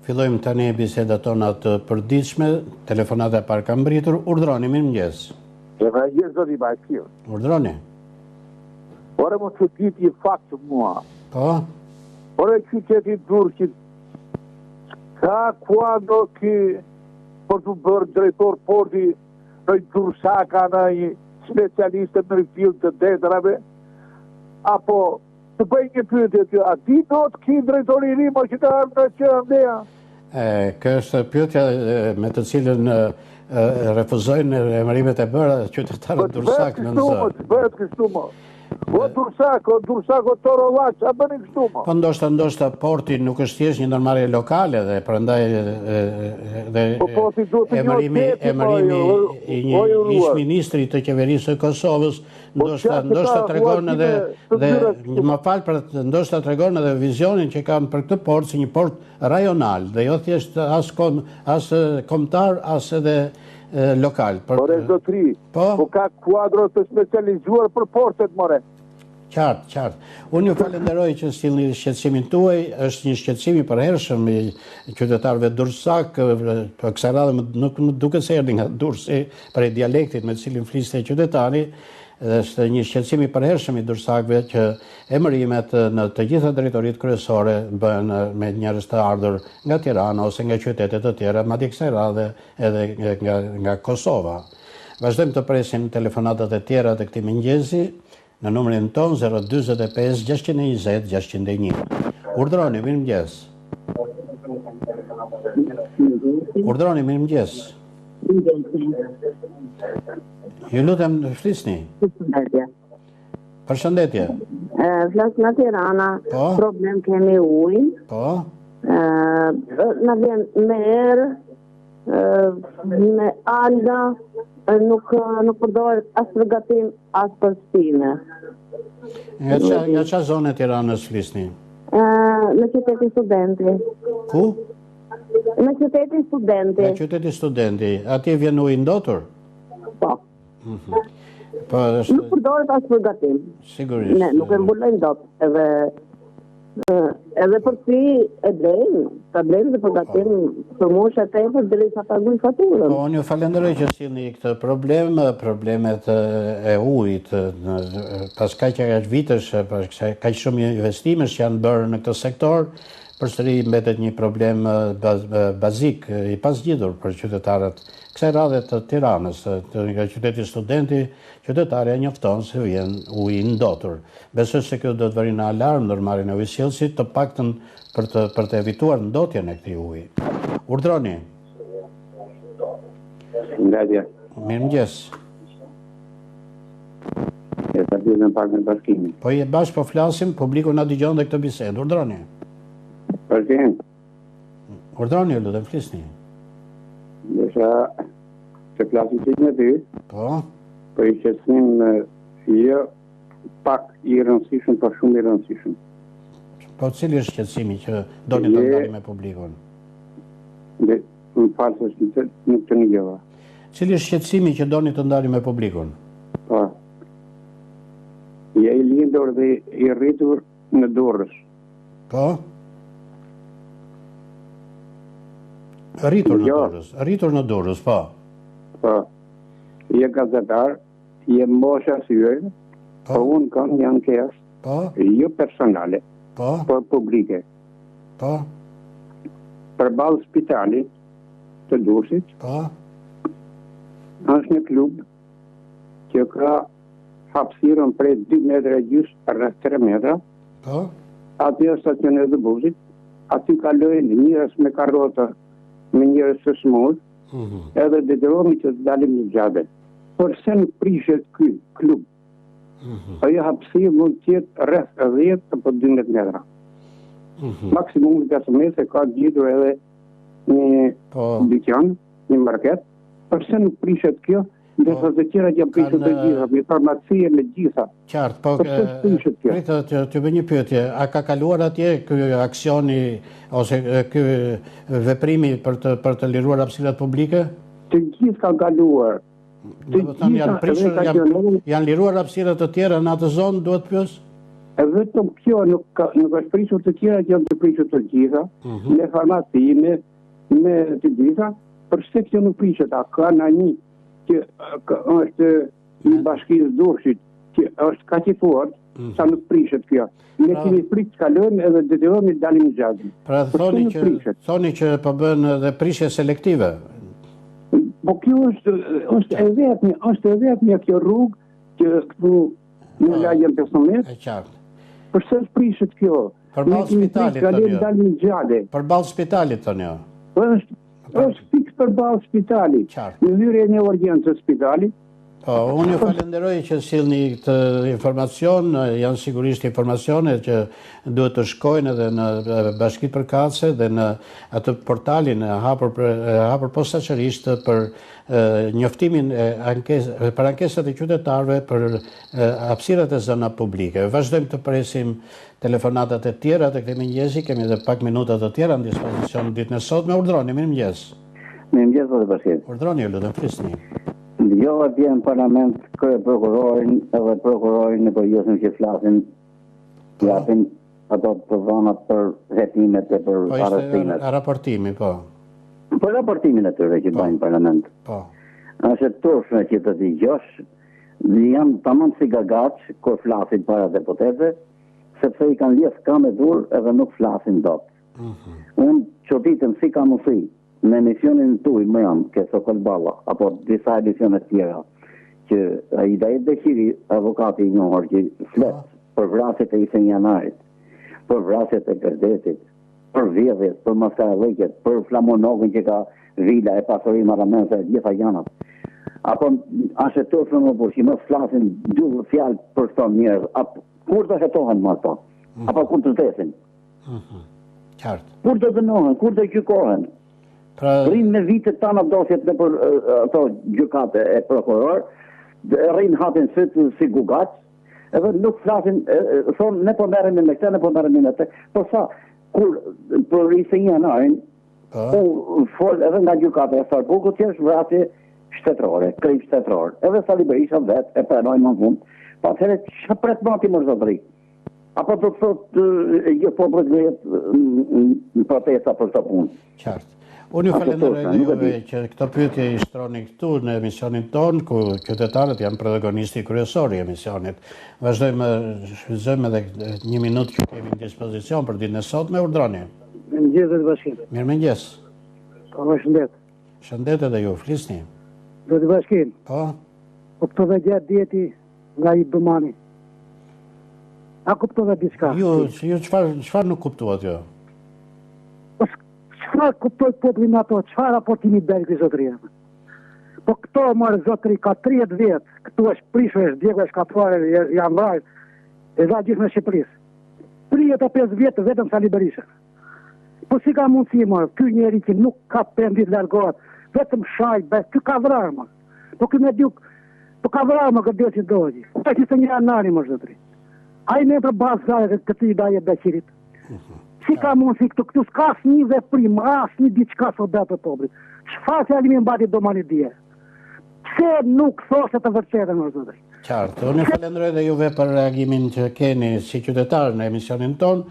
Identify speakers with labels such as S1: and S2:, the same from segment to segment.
S1: Fillojmë tani bisedat tona të përditshme, telefonata e parë ka mbritur, urdhroni, mirëmëngjes.
S2: Mirëmëngjes zoti Bajkiu.
S1: Urdhroni.
S2: Ore më të ditë i faktë mua.
S1: Po?
S2: Ore qyteti Durrësit, ka kuando ki për të bërë drejtor porti në Durrësaka në një specialiste në rifil të detrave, apo të bëj një pyetje ty, a di do të ki drejtori i ri më që të ardhë në që ndeja?
S1: Kjo është pyetja me të cilën refuzojnë emërimet e bëra qytetarët Durrësak në Zë.
S2: Bëhet kështu më. O Durrësak, o Torolaq, a bëni kështu më?
S1: Po ndoshta porti nuk është thjesht një ndërmarrje lokale dhe prandaj emërimi i një ish-ministri të qeverisë së Kosovës ndoshta tregon edhe më fal për ndoshta tregon edhe vizionin që kanë për këtë port si një port rajonal dhe jo thjesht as kombëtar as edhe lokal.
S2: More zotri, po ka kuadro të specializuar për portet, more.
S1: Qartë. Unë ju falenderoj që sillni shqetësimin tuaj, është një shqetësim i përhershëm i qytetarëve Durrësak, për kësaj radhe nuk duket se erdhi nga Durrësi për dialektit me të cilin fliste qytetari, dhe është një shqetësim i përhershëm i Durrësakëve që emërimet në të gjitha drejtoritë kryesore bëhen me njerëz të ardhur nga Tirana ose nga qytete të tjera, madje kësaj radhe edhe nga Kosova. Vazhdojmë të presim telefonatat e tjera të këtij mëngjesi në numrin ton 045 620 601. Urdhroni, mirëmëngjes. Urdhroni, mirëmëngjes. Ju lutem, flisni. Përshëndetje.
S3: Flas nga Tirana, problem kemi ujin.
S1: Po.
S3: Na vjen me erë, me alga, nuk përdoret as për gatim, as për stime.
S1: Nga qa zone Tiranës flisni?
S3: Në qytetin Studenti.
S1: Ku?
S3: Në qytetin Studenti.
S1: Në qytetin Studenti. Atje vjen ujë ndotur?
S3: Po. Nuk përdoret as për gatim.
S1: Sigurisht.
S3: Ne, nuk e mbulojnë dot. Edhe për si e blejnë, ta blejnë dhe për gatim për moshë e tepër dhe sa paguajnë faturën.
S1: Unë ju falenderoj që sillni këtë problem, problemet e ujit, pas kaq vitesh, pas kaq shumë investimesh që janë bërë në këtë sektor, përsëri mbetet një problem bazik i pasgjitur për qytetarët kësaj radhe të Tiranës, nga qyteti Studenti, qytetarja njofton se vjen uji ndotur. Besoj se kjo do të vëri në alarm ndërmarrjen e ujësjellësit, të paktën për të evituar ndotjen e këtij uji. Urdhroni.
S4: Ndajja.
S1: Mirëmëngjes.
S4: Ta bëjmë pak në bashkimin.
S1: Po je bashkë po flasim, publiku na dëgjon dhe këtë bisedë. Urdhroni.
S4: Bashkim.
S1: Urdhroni, lutem flisni.
S4: Desha të flasim që me ty.
S1: Po.
S4: Po i qëtësim jo pak i rëndësishëm, po shumë i rëndësishëm.
S1: Po cili është qëtësimi që doni të ndani me publikun?
S4: Dhe më falë se nuk të një gjëva.
S1: Cili është qëtësimi që doni të ndani me publikun?
S4: Po. Je i lindur dhe i rritur në Durrës.
S1: Po? Rritur në Durrës, po.
S4: Po. Je gazetar, je mosha syre, po unë kam një ankesë, jo personale, por publike.
S1: Po.
S4: Përballë spitalit të Durrësit, është një klub që ka hapësirën prej 2 metra gjysmë rreth 3 metra.
S1: Po.
S4: Aty është stacioni i busit, aty kalojnë njerëz me karrota, me njerëz të smur, edhe detyrohemi që të dalim në xhabe. Përse nuk prishet ky klub? Ajo hapësirë mund të jetë rreth 10 apo 12 metra. Maksimumi 15 ka gjetur edhe një dyqan, një market. Përse nuk prishet kjo? Ndërsa të tjera që prishet të gjitha, me farmacie me gjitha.
S1: Qartë, po pritë të bëj një pyetje, a ka kaluar atje ky aksioni ose ky veprimi për të liruar hapësirat publike?
S4: Të gjithë ka kaluar.
S1: Janë liruar hapësirat të tjera në atë zonë, duhet pyes?
S4: E vetëm kjo nuk është prishur të tjera që janë të prishur të gjitha, me farmaci, me të gjitha, përse kjo nuk prishet, a ka në një që është një bashkisë Durrësit, që është kaq i fortë, sa nuk prishet kjo. Ne kemi prit të kalojmë edhe detyrohemi të dalim gjatë.
S1: Pra thoni që po bën edhe prishje selektive.
S4: Po kjo është e vetmja kjo rrugë që këtu në lagjen 15.
S1: E qartë.
S4: Përse prishet kjo?
S1: Përballë spitalit
S4: dalim gjatë.
S1: Përballë spitalit thonë jo.
S4: Është fiks përballë spitalit. Në hyrje në urgjencë spitalit.
S1: Po, unë ju falenderoj që sillni këtë informacion, janë sigurisht informacione që duhet të shkojnë edhe në Bashkitë Përkatëse dhe në atë portalin e hapur posaçërisht për njoftimin për ankesat e qytetarëve për hapësirat e zona publike. Vazhdojmë të presim telefonatat e tjera të këtij mëngjesi, kemi edhe pak minuta të tjera në dispozicion ditën e sotme. Urdhroni, mirëmëngjes.
S5: Mirëmëngjes, zoti Bashir.
S1: Urdhroni, ju lutem, flisni.
S5: Jo atje në parlament kërë prokurorin edhe prokurorin në përgjithësim që flasin japin ato të dhonat për hetimet e për arrestimet.
S1: Po, raportimi, po.
S5: Po, raportimin e tyre që bajnë parlament.
S1: Po.
S5: Është turshme që të dëgjosh, janë tamam si gagaç kur flasin para deputetëve, sepse i kanë lidh kam e dur edhe nuk flasin dot. Unë çoditem si ka mundësi në emisionin tuaj më jam, ke Sokol Balla, apo disa emisionet tjera, që ai Dajet Beqiri, avokati i njohur që flet për vrasjet e Isin Janarit, për vrasjet e Gerdetit, për vjedhjet, për Maskarallëqet, për Flamonogën që ka vila e pasurisë marramense e gjitha janat. Apo është turpë më burë, që mos flasin dy fjalë për këto njerëz, apo kur të hetohen më ato, apo kur të vdesin.
S1: Qartë.
S5: Kur të dënohen, kur të gjykohen. Rrinë në vitet tana dosjet në për ato gjykate e prokuror, rrinë hapin sytë si gugac, edhe nuk flasin, thonë ne po merremi me këtë, ne po merremi me këtë, por sa, kur për Isin Janarin, fol edhe nga gjykate e Sarbuku që është vrasje shtetërore, krim shtetëror, edhe Sali Berisha vetë e pranoi më fund, pa atëherë çfarë pret mati më zotëri? Apo do të thotë jo popullit në protesta për këtë punë.
S1: Qartë. Unë ju falenderoj juve që këto pyetje i shtroni këtu në emisionin ton, ku qytetarët janë protagonisti kryesor i emisionit. Vazhdojmë edhe një minutë që kemi në dispozicion për ditën e sotme. Urdhroni.
S6: Mirëmëngjes, zoti Bashir.
S1: Mirëmëngjes.
S6: Po, shëndet.
S1: Shëndet edhe ju, flisni.
S6: Zoti Bashir.
S1: Po.
S6: Po kuptova gjatë dieti nga i Dumani. A kuptova diçka?
S1: Ju çfarë nuk kuptuat ju?
S6: Çfarë kuptoj populli në ato, çfarë raportimi bën këtë zotëria? Po këto marë zotëri ka 30 vjet, këtu është prishur, është djegë, është katruar, janë vrarë, e dha gjithë në Shqipërisë. 35 vjet vetëm Sali Berisha. Po si ka mundësi marë, ky njeri që nuk ka pendit largohet, vetëm shajt, ky ka vrarë më. Po ky me djuk, po ka vrarë më këtë si dojë. Po që se një anari më zotëri. A i me për bazë gare këti i Dajet Beqirit. Si ka mundësi këtu s'ka asnjë veprim, asnjë diçka sot datë të popullit. Çfarë fjalimi mbati domani dje? Pse nuk thoshte të vërtetën më zotëri?
S1: Qartë. Unë falenderoj dhe juve për reagimin që keni si qytetar në emisionin ton.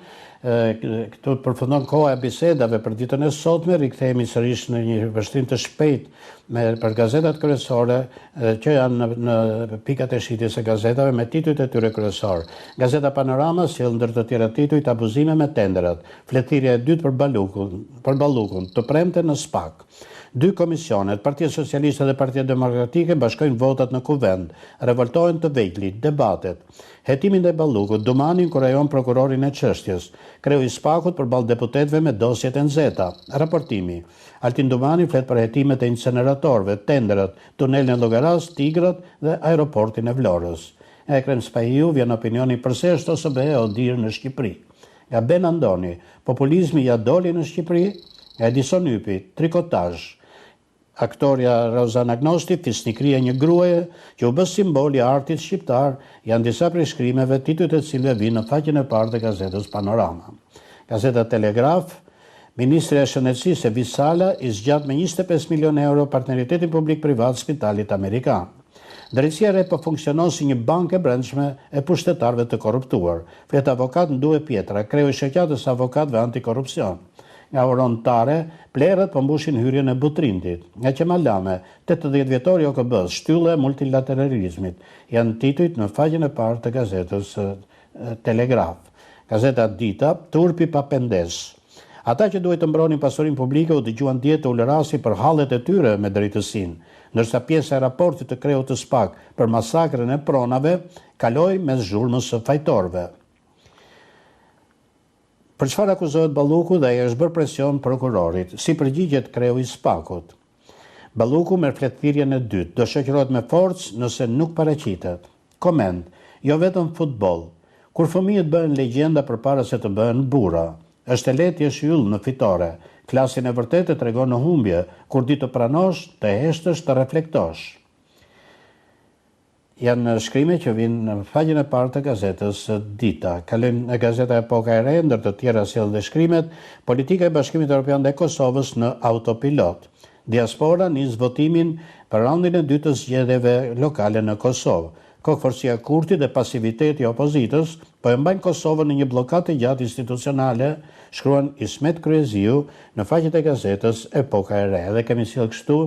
S1: Këtu përfundon koha e bisedave për ditën e sotme, rikthehemi sërish në një vështrim të shpejtë për gazetat kryesore që janë në pikat e shitjes së gazetave me titujt e tyre kryesor. Gazeta Panorama sjell ndër të tjera titujt abuzime me tenderat, fletëria e dytë për Ballukun, të premte në SPAK. 2 komisionet, Partia Socialiste dhe Partia Demokratike bashkojnë votat në kuvend, revoltohen të vejtli, debatet. Hetimin dhe Ballukut, Dumani inkurajon prokurorin e çështjes, kreu i SPAK-ut përballë deputetëve me dosjet e nxehta. Raportimi. Altin Dumani flet për hetimet e inceneratorëve, tenderat, tunelin e Llogaras, Tigrat dhe aeroportin e Vlorës. Ekrem Spahiu vjen opinioni pse është OSBE odir në Shqipëri. Nga Ben Andoni, populizmi ja doli në Shqipëri, nga Edison Ypi, trikotazh. Aktoria Rozan Agnosti, fisnikria një gruaje që u bë simbol i artit shqiptar, janë disa prej shkrimeve titujt e cilëve vinë në faqen e parë të gazetës Panorama. Gazeta Telegraf, Ministri e Shëndetësisë Visala i zgjat me 25 milion euro partneritetin publik-privat Spitalit Amerikan. Drejtësia e re po funksionon si një bankë e brendshme e pushtetarëve të korruptuar. Flet avokat Ndue Pietra, kreu i shoqatës avokatëve antikorrupsion. Nga Orontare, plerët po mbushin hyrjen e Butrindit. Nga Qemalame, 80 vjetori OKB-s, shtylle e multilateralizmit, janë titujt në faqen e parë të gazetës Telegraf. Gazeta Dita, turpi pa pendes. Ata që duhet të mbronin pasurinë publike u dëgjuan dje të ulërasi për hallet e tyre me drejtësinë, ndërsa pjesa e raportit të kreut të SPAK për masakrën e pronave kaloi mes zhurmës së fajtorëve. Për çfarë akuzohet Balluku dhe ai është bërë presion prokurorit, si përgjigjet kreu i SPAK-ut. Balluku merr fletëthirrjen e dytë, do shoqërohet me forcë nëse nuk paraqitet. Koment, jo vetëm futboll. Kur fëmijët bëhen legjenda përpara se të bëhen burra, është e lehtë jesh yll në fitore. Klasin e vërtetë tregon në humbje, kur di të pranosh, të heshtësh, të reflektosh. Janë shkrime që vinë në faqen e parë të gazetës Dita. Kalojmë në gazeta Epoka e Re, ndër të tjera sjell dhe shkrimet, politika e Bashkimit Evropian dhe Kosovës në autopilot. Diaspora nis votimin për raundin e dytë të zgjedhjeve lokale në Kosovë. Kokëforcia Kurti dhe pasiviteti i opozitës po e mbajnë Kosovën në një bllokadë gjatë institucionale, shkruan Ismet Kryeziu në faqet e gazetës Epoka e Re. Dhe kemi sjell kështu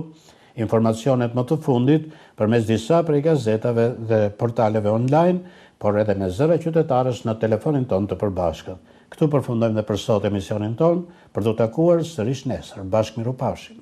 S1: informacionet më të fundit përmes disa prej gazetave dhe portaleve online, por edhe me zëra qytetarësh në telefonin ton të përbashkët. Këtu përfundojmë dhe për sot emisionin ton, për të takuar sërish nesër. Bashkë miru pafshim.